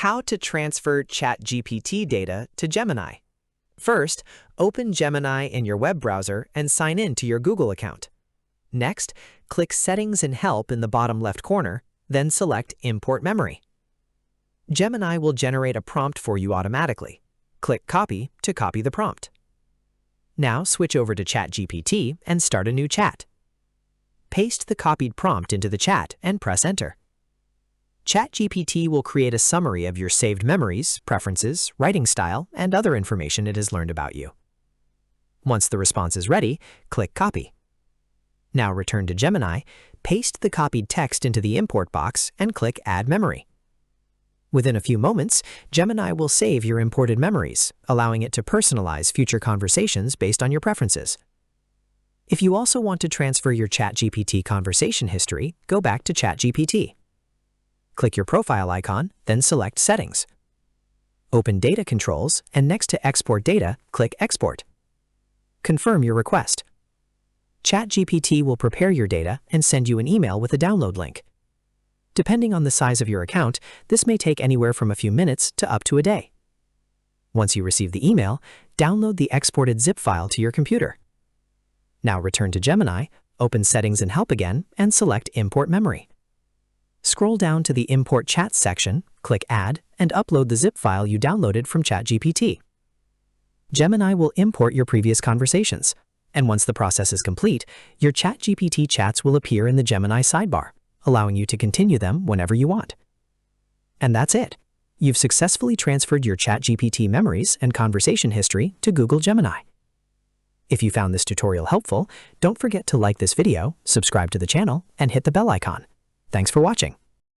how to transfer ChatGPT data to Gemini. First, open Gemini in your web browser and sign in to your Google account. Next, click Settings and Help in the bottom left corner, then select Import Memory. Gemini will generate a prompt for you automatically. Click Copy to copy the prompt. Now switch over to ChatGPT and start a new chat. Paste the copied prompt into the chat and press Enter. ChatGPT will create a summary of your saved memories, preferences, writing style, and other information it has learned about you. Once the response is ready, click Copy. Now return to Gemini, paste the copied text into the import box, and click Add Memory. Within a few moments, Gemini will save your imported memories, allowing it to personalize future conversations based on your preferences. If you also want to transfer your ChatGPT conversation history, go back to ChatGPT. Click your profile icon, then select Settings. Open Data Controls, and next to Export Data, click Export. Confirm your request. ChatGPT will prepare your data and send you an email with a download link. Depending on the size of your account, this may take anywhere from a few minutes to up to a day. Once you receive the email, download the exported zip file to your computer. Now return to Gemini, open Settings and Help again, and select Import Memory. Scroll down to the Import Chats section, click Add, and upload the zip file you downloaded from ChatGPT. Gemini will import your previous conversations, and once the process is complete, your ChatGPT chats will appear in the Gemini sidebar, allowing you to continue them whenever you want. And that's it. You've successfully transferred your ChatGPT memories and conversation history to Google Gemini. If you found this tutorial helpful, don't forget to like this video, subscribe to the channel, and hit the bell icon. Thanks for watching.